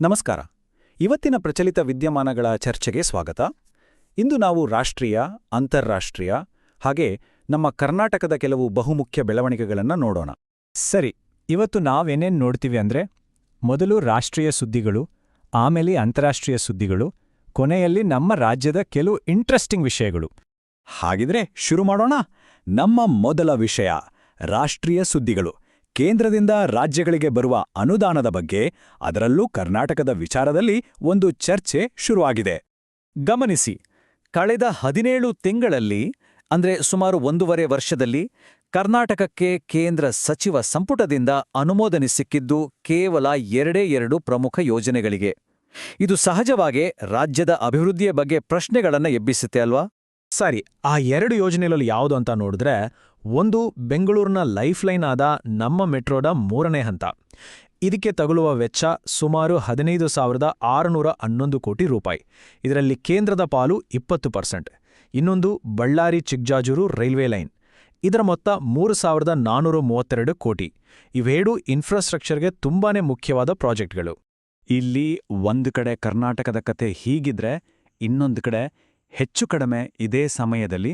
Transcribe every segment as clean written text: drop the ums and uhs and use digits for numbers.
ನಮಸ್ಕಾರ. ಇವತ್ತಿನ ಪ್ರಚಲಿತ ವಿದ್ಯಮಾನಗಳ ಚರ್ಚೆಗೆ ಸ್ವಾಗತ. ಇಂದು ನಾವು ರಾಷ್ಟ್ರೀಯ, ಅಂತಾರಾಷ್ಟ್ರೀಯ ಹಾಗೆ ನಮ್ಮ ಕರ್ನಾಟಕದ ಕೆಲವು ಬಹುಮುಖ್ಯ ಬೆಳವಣಿಗೆಗಳನ್ನು ನೋಡೋಣ. ಸರಿ, ಇವತ್ತು ನಾವೇನೇನು ನೋಡ್ತೀವಿ ಅಂದ್ರೆ, ಮೊದಲು ರಾಷ್ಟ್ರೀಯ ಸುದ್ದಿಗಳು, ಆಮೇಲೆ ಅಂತಾರಾಷ್ಟ್ರೀಯ ಸುದ್ದಿಗಳು, ಕೊನೆಯಲ್ಲಿ ನಮ್ಮ ರಾಜ್ಯದ ಕೆಲವು ಇಂಟ್ರೆಸ್ಟಿಂಗ್ ವಿಷಯಗಳು. ಹಾಗಿದ್ರೆ ಶುರು ಮಾಡೋಣ. ನಮ್ಮ ಮೊದಲ ವಿಷಯ ರಾಷ್ಟ್ರೀಯ ಸುದ್ದಿಗಳು. ಕೇಂದ್ರದಿಂದ ರಾಜ್ಯಗಳಿಗೆ ಬರುವ ಅನುದಾನದ ಬಗ್ಗೆ, ಅದರಲ್ಲೂ ಕರ್ನಾಟಕದ ವಿಚಾರದಲ್ಲಿ ಒಂದು ಚರ್ಚೆ ಶುರುವಾಗಿದೆ. ಗಮನಿಸಿ, ಕಳೆದ 17 ತಿಂಗಳಲ್ಲಿ ಅಂದ್ರೆ ಸುಮಾರು 1.5 ವರ್ಷದಲ್ಲಿ ಕರ್ನಾಟಕಕ್ಕೆ ಕೇಂದ್ರ ಸಚಿವ ಸಂಪುಟದಿಂದ ಅನುಮೋದನೆ ಸಿಕ್ಕಿದ್ದು ಕೇವಲ 2 ಪ್ರಮುಖ ಯೋಜನೆಗಳಿಗೆ. ಇದು ಸಹಜವಾಗೇ ರಾಜ್ಯದ ಅಭಿವೃದ್ಧಿಯ ಬಗ್ಗೆ ಪ್ರಶ್ನೆಗಳನ್ನು ಎಬ್ಬಿಸುತ್ತೆ ಅಲ್ವಾ? ಸರಿ, ಆ 2 ಯೋಜನೆಗಳಲ್ಲಿ ಯಾವುದು ಅಂತ ನೋಡಿದ್ರೆ, ಒಂದು ಬೆಂಗಳೂರಿನ ಲೈಫ್ಲೈನ್ ಆದ ನಮ್ಮ ಮೆಟ್ರೋದ 3ನೇ ಹಂತ. ಇದಕ್ಕೆ ತಗುಲುವ ವೆಚ್ಚ ಸುಮಾರು 15,611 ಕೋಟಿ ರೂಪಾಯಿ. ಇದರಲ್ಲಿ ಕೇಂದ್ರದ ಪಾಲು 20%. ಇನ್ನೊಂದು ಬಳ್ಳಾರಿ ಚಿಕ್ಕಜಾಜೂರು ರೈಲ್ವೆ ಲೈನ್. ಇದರ ಮೊತ್ತ 3,432 ಕೋಟಿ. ಇವೆರಡೂ ಇನ್ಫ್ರಾಸ್ಟ್ರಕ್ಚರ್ಗೆ ತುಂಬಾನೇ ಮುಖ್ಯವಾದ ಪ್ರಾಜೆಕ್ಟ್ಗಳು. ಇಲ್ಲಿ ಒಂದು ಕಡೆ ಕರ್ನಾಟಕದ ಕತೆ ಹೀಗಿದ್ರೆ, ಇನ್ನೊಂದು ಕಡೆ ಹೆಚ್ಚು ಕಡಿಮೆ ಇದೇ ಸಮಯದಲ್ಲಿ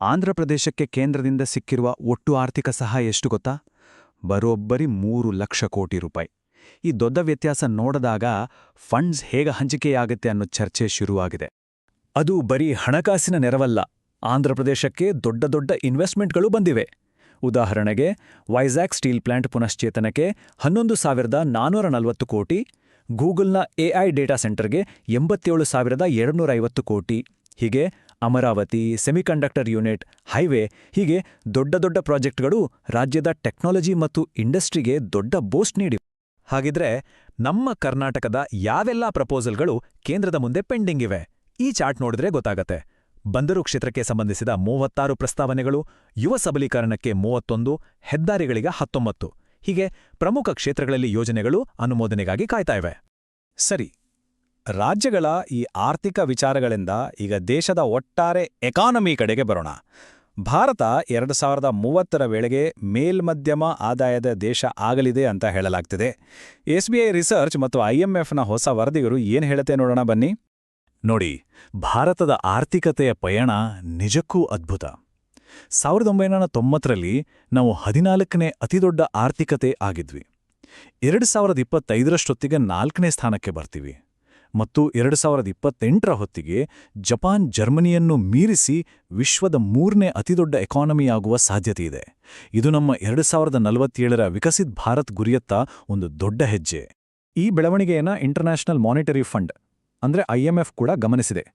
ಆಂಧ್ರಪ್ರದೇಶಕ್ಕೆ ಕೇಂದ್ರದಿಂದ ಸಿಕ್ಕಿರುವ ಒಟ್ಟು ಆರ್ಥಿಕ ಸಹಾಯ ಎಷ್ಟು ಗೊತ್ತಾ? ಬರೋಬ್ಬರಿ 3 ಲಕ್ಷ ಕೋಟಿ ರೂಪಾಯಿ. ಈ ದೊಡ್ಡ ವ್ಯತ್ಯಾಸ ನೋಡಿದಾಗ ಫಂಡ್ಸ್ ಹೇಗೆ ಹಂಚಿಕೆಯಾಗುತ್ತೆ ಅನ್ನೋ ಚರ್ಚೆ ಶುರುವಾಗಿದೆ. ಅದು ಬರೀ ಹಣಕಾಸಿನ ನೆರವಲ್ಲ, ಆಂಧ್ರಪ್ರದೇಶಕ್ಕೆ ದೊಡ್ಡ ದೊಡ್ಡ ಇನ್ವೆಸ್ಟ್ಮೆಂಟ್ಗಳು ಬಂದಿವೆ. ಉದಾಹರಣೆಗೆ, ವೈಜಾಗ್ ಸ್ಟೀಲ್ ಪ್ಲಾಂಟ್ ಪುನಶ್ಚೇತನಕ್ಕೆ 11,440 ಕೋಟಿ, ಗೂಗಲ್ನ ಎಐ ಡೇಟಾ ಸೆಂಟರ್ಗೆ 87,250 ಕೋಟಿ. ಹೀಗೆ ಅಮರಾವತಿ, ಸೆಮಿಕಂಡಕ್ಟರ್ ಯೂನಿಟ್, ಹೈವೇ, ಹೀಗೆ ದೊಡ್ಡ ದೊಡ್ಡ ಪ್ರಾಜೆಕ್ಟ್ಗಳು ರಾಜ್ಯದ ಟೆಕ್ನಾಲಜಿ ಮತ್ತು ಇಂಡಸ್ಟ್ರಿಗೆ ದೊಡ್ಡ ಬೂಸ್ಟ್ ನೀಡಿವೆ. ಹಾಗಿದ್ರೆ ನಮ್ಮ ಕರ್ನಾಟಕದ ಯಾವೆಲ್ಲ ಪ್ರಪೋಸಲ್ಗಳು ಕೇಂದ್ರದ ಮುಂದೆ ಪೆಂಡಿಂಗ್ ಇವೆ? ಈ ಚಾರ್ಟ್ ನೋಡಿದ್ರೆ ಗೊತ್ತಾಗತ್ತೆ. ಬಂದರು ಕ್ಷೇತ್ರಕ್ಕೆ ಸಂಬಂಧಿಸಿದ 36 ಪ್ರಸ್ತಾವನೆಗಳು, ಯುವ ಸಬಲೀಕರಣಕ್ಕೆ 31, ಹೆದ್ದಾರಿಗಳಿಗೆ 19, ಹೀಗೆ ಪ್ರಮುಖ ಕ್ಷೇತ್ರಗಳಲ್ಲಿ ಯೋಜನೆಗಳು ಅನುಮೋದನೆಗಾಗಿ ಕಾಯ್ತಾ ಇವೆ. ಸರಿ, ರಾಜ್ಯಗಳ ಈ ಆರ್ಥಿಕ ವಿಚಾರಗಳಿಂದ ಈಗ ದೇಶದ ಒಟ್ಟಾರೆ ಎಕಾನಮಿ ಕಡೆಗೆ ಬರೋಣ. ಭಾರತ 2030ರ ವೇಳೆಗೆ ಮೇಲ್ಮಧ್ಯಮ ಆದಾಯದ ದೇಶ ಆಗಲಿದೆ ಅಂತ ಹೇಳಲಾಗ್ತಿದೆ. SBI ರಿಸರ್ಚ್ ಮತ್ತು IMFನ ಹೊಸ ವರದಿಗಳು ಏನು ಹೇಳುತ್ತೆ ನೋಡೋಣ ಬನ್ನಿ. ನೋಡಿ, ಭಾರತದ ಆರ್ಥಿಕತೆಯ ಪಯಣ ನಿಜಕ್ಕೂ ಅದ್ಭುತ. 1990ರಲ್ಲಿ ನಾವು 14ನೇ ಅತಿದೊಡ್ಡ ಆರ್ಥಿಕತೆ ಆಗಿದ್ವಿ. 2025ರಷ್ಟೊತ್ತಿಗೆ 4ನೇ ಸ್ಥಾನಕ್ಕೆ ಬರ್ತೀವಿ. ಮತ್ತು 2028ರ ಹೊತ್ತಿಗೆ ಜಪಾನ್ ಜರ್ಮನಿಯನ್ನು ಮೀರಿಸಿ ವಿಶ್ವದ 3ನೇ ಅತಿದೊಡ್ಡ ಎಕಾನಮಿಯಾಗುವ ಸಾಧ್ಯತೆಯಿದೆ. ಇದು ನಮ್ಮ 2047ರ ವಿಕಸಿತ್ ಭಾರತ್ ಗುರಿಯತ್ತ ಒಂದು ದೊಡ್ಡ ಹೆಜ್ಜೆ. ಈ ಬೆಳವಣಿಗೆಯನ್ನು ಇಂಟರ್ನ್ಯಾಷನಲ್ ಮಾನಿಟರಿ ಫಂಡ್ ಅಂದ್ರೆ IMF ಕೂಡ ಗಮನಿಸಿದೆ.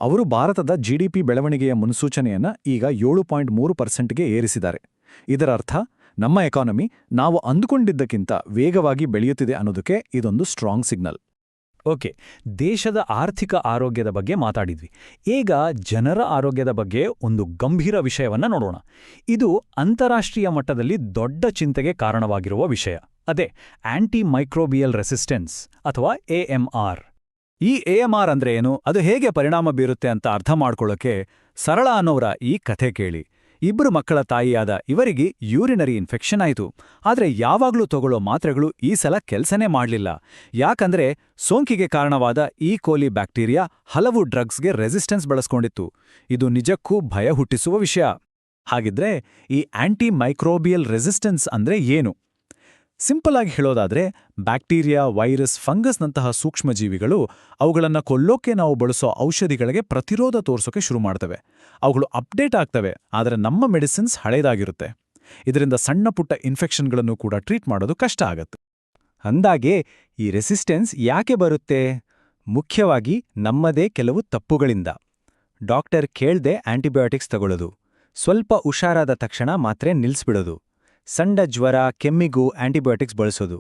ಅವರು ಭಾರತದ GDP ಬೆಳವಣಿಗೆಯ ಮುನ್ಸೂಚನೆಯನ್ನ ಈಗ 7.3%ಗೆ ಏರಿಸಿದ್ದಾರೆ. ಇದರ ಅರ್ಥ ನಮ್ಮ ಎಕಾನಮಿ ನಾವು ಅಂದುಕೊಂಡಿದ್ದಕ್ಕಿಂತ ವೇಗವಾಗಿ ಬೆಳೆಯುತ್ತಿದೆ ಅನ್ನೋದಕ್ಕೆ ಇದೊಂದು ಸ್ಟ್ರಾಂಗ್ ಸಿಗ್ನಲ್. ಓಕೆ, ದೇಶದ ಆರ್ಥಿಕ ಆರೋಗ್ಯದ ಬಗ್ಗೆ ಮಾತಾಡಿದ್ವಿ. ಈಗ ಜನರ ಆರೋಗ್ಯದ ಬಗ್ಗೆ ಒಂದು ಗಂಭೀರ ವಿಷಯವನ್ನ ನೋಡೋಣ. ಇದು ಅಂತಾರಾಷ್ಟ್ರೀಯ ಮಟ್ಟದಲ್ಲಿ ದೊಡ್ಡ ಚಿಂತೆಗೆ ಕಾರಣವಾಗಿರುವ ವಿಷಯ. ಅದೇ ಆಂಟಿ ಮೈಕ್ರೋಬಿಯಲ್ ರೆಸಿಸ್ಟೆನ್ಸ್ ಅಥವಾ AMR. ಈ AMR ಅಂದ್ರೆ ಏನು, ಅದು ಹೇಗೆ ಪರಿಣಾಮ ಬೀರುತ್ತೆ ಅಂತ ಅರ್ಥ ಮಾಡ್ಕೊಳ್ಳೋಕೆ ಸರಳ ಅನ್ನೋರ ಈ ಕಥೆ ಕೇಳಿ. 2 ಮಕ್ಕಳ ತಾಯಿಯಾದ ಇವರಿಗೆ ಯೂರಿನರಿ ಇನ್ಫೆಕ್ಷನ್ ಆಯಿತು. ಆದರೆ ಯಾವಾಗ್ಲೂ ತಗೊಳ್ಳೋ ಮಾತ್ರೆಗಳು ಈ ಸಲ ಕೆಲ್ಸನೇ ಮಾಡಲಿಲ್ಲ. ಯಾಕಂದ್ರೆ ಸೋಂಕಿಗೆ ಕಾರಣವಾದ ಈ ಕೋಲಿ ಬ್ಯಾಕ್ಟೀರಿಯಾ ಹಲವು ಡ್ರಗ್ಸ್ಗೆ ರೆಸಿಸ್ಟೆನ್ಸ್ ಬಳಸ್ಕೊಂಡಿತ್ತು. ಇದು ನಿಜಕ್ಕೂ ಭಯ ಹುಟ್ಟಿಸುವ ವಿಷಯ. ಹಾಗಿದ್ರೆ ಈ ಆಂಟಿ ಮೈಕ್ರೋಬಿಯಲ್ ರೆಸಿಸ್ಟೆನ್ಸ್ ಅಂದ್ರೆ ಏನು? ಸಿಂಪಲ್ ಆಗಿ ಹೇಳೋದಾದ್ರೆ, ಬ್ಯಾಕ್ಟೀರಿಯಾ, ವೈರಸ್, ಫಂಗಸ್ನಂತಹ ಸೂಕ್ಷ್ಮಜೀವಿಗಳು ಅವುಗಳನ್ನು ಕೊಲ್ಲೋಕೆ ನಾವು ಬಳಸೋ ಔಷಧಿಗಳಿಗೆ ಪ್ರತಿರೋಧ ತೋರಿಸೋಕೆ ಶುರು ಮಾಡ್ತವೆ. ಅವುಗಳು ಅಪ್ಡೇಟ್ ಆಗ್ತವೆ, ಆದರೆ ನಮ್ಮ ಮೆಡಿಸಿನ್ಸ್ ಹಳೇದಾಗಿರುತ್ತೆ. ಇದರಿಂದ ಸಣ್ಣ ಪುಟ್ಟ ಇನ್ಫೆಕ್ಷನ್ಗಳನ್ನು ಕೂಡ ಟ್ರೀಟ್ ಮಾಡೋದು ಕಷ್ಟ ಆಗತ್ತೆ. ಅಂದಾಗೆ ಈ ರೆಸಿಸ್ಟೆನ್ಸ್ ಯಾಕೆ ಬರುತ್ತೆ? ಮುಖ್ಯವಾಗಿ ನಮ್ಮದೇ ಕೆಲವು ತಪ್ಪುಗಳಿಂದ. ಡಾಕ್ಟರ್ ಕೇಳ್ದೆ ಆಂಟಿಬಯೋಟಿಕ್ಸ್ ತಗೊಳ್ಳೋದು, ಸ್ವಲ್ಪ ಹುಷಾರಾದ ತಕ್ಷಣ ಮಾತ್ರೆ ನಿಲ್ಲಿಸ್ಬಿಡೋದು, ಸಣ್ಣ ಜ್ವರ ಕೆಮ್ಮಿಗೂ ಆಂಟಿಬಯೋಟಿಕ್ಸ್ ಬಳಸೋದು.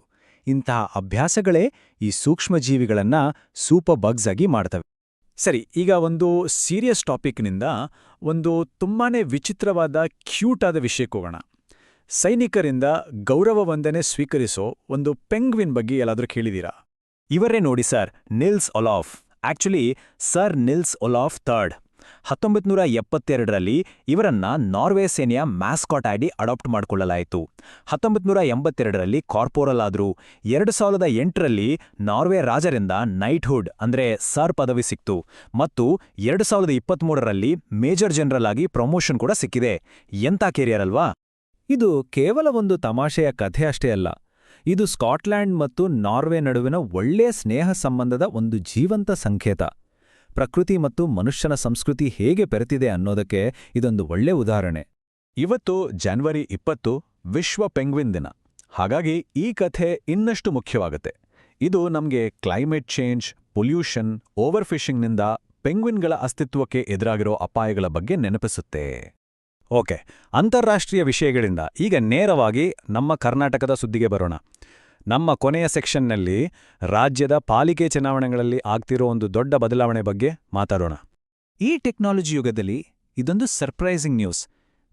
ಇಂತಹ ಅಭ್ಯಾಸಗಳೇ ಈ ಸೂಕ್ಷ್ಮಜೀವಿಗಳನ್ನ ಸೂಪರ್ ಬಗ್ಸ್ ಆಗಿ ಮಾಡ್ತವೆ. ಸರಿ, ಈಗ ಒಂದು ಸೀರಿಯಸ್ ಟಾಪಿಕ್ನಿಂದ ಒಂದು ತುಂಬಾನೇ ವಿಚಿತ್ರವಾದ ಕ್ಯೂಟ್ ಆದ ವಿಷಯಕ್ಕೆ ಹೋಗೋಣ. ಸೈನಿಕರಿಂದ ಗೌರವ ವಂದನೆ ಸ್ವೀಕರಿಸೋ ಒಂದು ಪೆಂಗ್ವಿನ್ ಬಗ್ಗೆ ಎಲ್ಲಾದ್ರೂ ಕೇಳಿದೀರಾ? ಇವರೇ ನೋಡಿ sir, Nils Olaf. Actually sir Nils Olaf third. 1972ರಲ್ಲಿ ಇವರನ್ನ ನಾರ್ವೆ ಸೇನೆಯ ಮ್ಯಾಸ್ಕಾಟ್ ಆಗಿ ಅಡಾಪ್ಟ್ ಮಾಡಿಕೊಳ್ಳಲಾಯಿತು. 1982ರಲ್ಲಿ ಕಾರ್ಪೋರಲ್ ಆದ್ರು. 2008ರಲ್ಲಿ ನಾರ್ವೆ ರಾಜರಿಂದ ನೈಟ್ಹುಡ್ ಅಂದ್ರೆ ಸರ್ ಪದವಿ ಸಿಕ್ತು. ಮತ್ತು 2023ರಲ್ಲಿ ಮೇಜರ್ ಜನರಲ್ ಆಗಿ ಪ್ರಮೋಷನ್ ಕೂಡ ಸಿಕ್ಕಿದೆ. ಎಂಥ ಕೆರಿಯರ್ ಅಲ್ವಾ? ಇದು ಕೇವಲ ಒಂದು ತಮಾಷೆಯ ಕಥೆ ಅಷ್ಟೇ ಅಲ್ಲ. ಇದು ಸ್ಕಾಟ್ಲ್ಯಾಂಡ್ ಮತ್ತು ನಾರ್ವೆ ನಡುವಿನ ಒಳ್ಳೆಯ ಸ್ನೇಹ ಸಂಬಂಧದ ಒಂದು ಜೀವಂತ ಸಂಕೇತ. ಪ್ರಕೃತಿ ಮತ್ತು ಮನುಷ್ಯನ ಸಂಸ್ಕೃತಿ ಹೇಗೆ ಬೆರೆತಿದೆ ಅನ್ನೋದಕ್ಕೆ ಇದೊಂದು ಒಳ್ಳೆ ಉದಾಹರಣೆ. ಇವತ್ತು ಜನವರಿ 20 ವಿಶ್ವ ಪೆಂಗ್ವಿನ್ ದಿನ. ಹಾಗಾಗಿ ಈ ಕಥೆ ಇನ್ನಷ್ಟು ಮುಖ್ಯವಾಗುತ್ತೆ. ಇದು ನಮಗೆ ಕ್ಲೈಮೇಟ್ ಚೇಂಜ್, ಪೊಲ್ಯೂಷನ್, ಓವರ್ ಫಿಶಿಂಗ್ನಿಂದ ಪೆಂಗ್ವಿನ್ಗಳ ಅಸ್ತಿತ್ವಕ್ಕೆ ಎದುರಾಗಿರೋ ಅಪಾಯಗಳ ಬಗ್ಗೆ ನೆನಪಿಸುತ್ತೆ. ಓಕೆ, ಅಂತಾರಾಷ್ಟ್ರೀಯ ವಿಷಯಗಳಿಂದ ಈಗ ನೇರವಾಗಿ ನಮ್ಮ ಕರ್ನಾಟಕದ ಸುದ್ದಿಗೆ ಬರೋಣ. ನಮ್ಮ ಕೊನೆಯ ಸೆಕ್ಷನ್ನಲ್ಲಿ ರಾಜ್ಯದ ಪಾಲಿಕೆ ಚುನಾವಣೆಗಳಲ್ಲಿ ಆಗ್ತಿರೋ ಒಂದು ದೊಡ್ಡ ಬದಲಾವಣೆ ಬಗ್ಗೆ ಮಾತಾಡೋಣ. ಈ ಟೆಕ್ನಾಲಜಿ ಯುಗದಲ್ಲಿ ಇದೊಂದು ಸರ್ಪ್ರೈಸಿಂಗ್ ನ್ಯೂಸ್.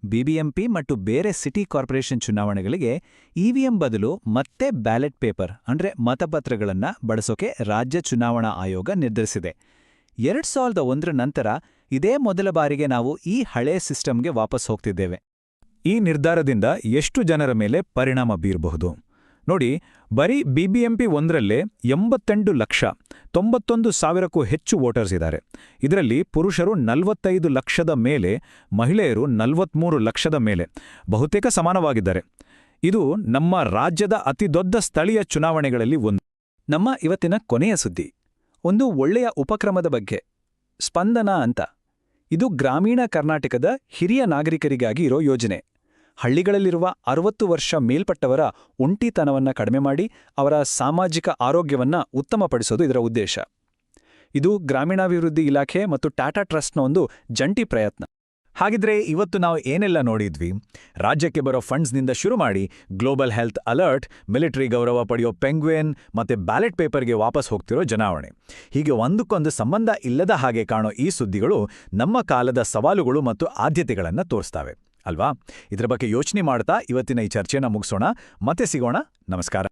ಬಿಬಿಎಂಪಿ ಮತ್ತು ಬೇರೆ ಸಿಟಿ ಕಾರ್ಪೊರೇಷನ್ ಚುನಾವಣೆಗಳಿಗೆ ಇವಿಎಂ ಬದಲು ಮತ್ತೆ ಬ್ಯಾಲೆಟ್ ಪೇಪರ್ ಅಂದ್ರೆ ಮತಪತ್ರಗಳನ್ನ ಬಳಸೋಕೆ ರಾಜ್ಯ ಚುನಾವಣಾ ಆಯೋಗ ನಿರ್ಧರಿಸಿದೆ. 2001ರ ನಂತರ ಇದೇ ಮೊದಲ ಬಾರಿಗೆ ನಾವು ಈ ಹಳೇ ಸಿಸ್ಟಮ್ಗೆ ವಾಪಸ್ ಹೋಗ್ತಿದ್ದೇವೆ. ಈ ನಿರ್ಧಾರದಿಂದ ಎಷ್ಟು ಜನರ ಮೇಲೆ ಪರಿಣಾಮ ಬೀರಬಹುದು ನೋಡಿ. ಬರೀ ಬಿಬಿಎಂಪಿ 1ರಲ್ಲೇ 88,91,000ಕ್ಕೂ ಹೆಚ್ಚು ವೋಟರ್ಸ್ ಇದ್ದಾರೆ. ಇದರಲ್ಲಿ ಪುರುಷರು 45 ಲಕ್ಷದ ಮೇಲೆ, ಮಹಿಳೆಯರು 43 ಲಕ್ಷದ ಮೇಲೆ, ಬಹುತೇಕ ಸಮಾನವಾಗಿದ್ದಾರೆ. ಇದು ನಮ್ಮ ರಾಜ್ಯದ ಅತಿದೊಡ್ಡ ಸ್ಥಳೀಯ ಚುನಾವಣೆಗಳಲ್ಲಿ ಒಂದು. ನಮ್ಮ ಇವತ್ತಿನ ಕೊನೆಯ ಸುದ್ದಿ ಒಂದು ಒಳ್ಳೆಯ ಉಪಕ್ರಮದ ಬಗ್ಗೆ, ಸ್ಪಂದನ ಅಂತ. ಇದು ಗ್ರಾಮೀಣ ಕರ್ನಾಟಕದ ಹಿರಿಯ ನಾಗರಿಕರಿಗಾಗಿ ಇರೋ ಯೋಜನೆ. ಹಳ್ಳಿಗಳಲ್ಲಿರುವ 60 ವರ್ಷ ಮೇಲ್ಪಟ್ಟವರ ಒಂಟಿತನವನ್ನ ಕಡಿಮೆ ಮಾಡಿ ಅವರ ಸಾಮಾಜಿಕ ಆರೋಗ್ಯವನ್ನ ಉತ್ತಮಪಡಿಸೋದು ಇದರ ಉದ್ದೇಶ. ಇದು ಗ್ರಾಮೀಣಾಭಿವೃದ್ಧಿ ಇಲಾಖೆ ಮತ್ತು ಟಾಟಾ ಟ್ರಸ್ಟ್ನ ಒಂದು ಜಂಟಿ ಪ್ರಯತ್ನ. ಹಾಗಿದ್ರೆ ಇವತ್ತು ನಾವು ಏನೆಲ್ಲ ನೋಡಿದ್ವಿ? ರಾಜ್ಯಕ್ಕೆ ಬರೋ ಫಂಡ್ಸ್ನಿಂದ ಶುರು ಮಾಡಿ ಗ್ಲೋಬಲ್ ಹೆಲ್ತ್ ಅಲರ್ಟ್, ಮಿಲಿಟರಿ ಗೌರವ ಪಡೆಯೋ ಪೆಂಗ್ವಿನ್ ಮತ್ತೆ ಬ್ಯಾಲೆಟ್ ಪೇಪರ್ಗೆ ವಾಪಸ್ ಹೋಗ್ತಿರೋ ಚುನಾವಣೆ. ಹೀಗೆ ಒಂದಕ್ಕೊಂದು ಸಂಬಂಧ ಇಲ್ಲದ ಹಾಗೆ ಕಾಣೋ ಈ ಸುದ್ದಿಗಳು ನಮ್ಮ ಕಾಲದ ಸವಾಲುಗಳು ಮತ್ತು ಆದ್ಯತೆಗಳನ್ನು ತೋರಿಸ್ತವೆ ಅಲ್ವಾ? ಇದರ ಬಗ್ಗೆ ಯೋಚನೆ ಮಾಡ್ತಾ ಇವತ್ತಿನ ಈ ಚರ್ಚೆನ ಮುಗಿಸೋಣ. ಮತ್ತೆ ಸಿಗೋಣ. ನಮಸ್ಕಾರ.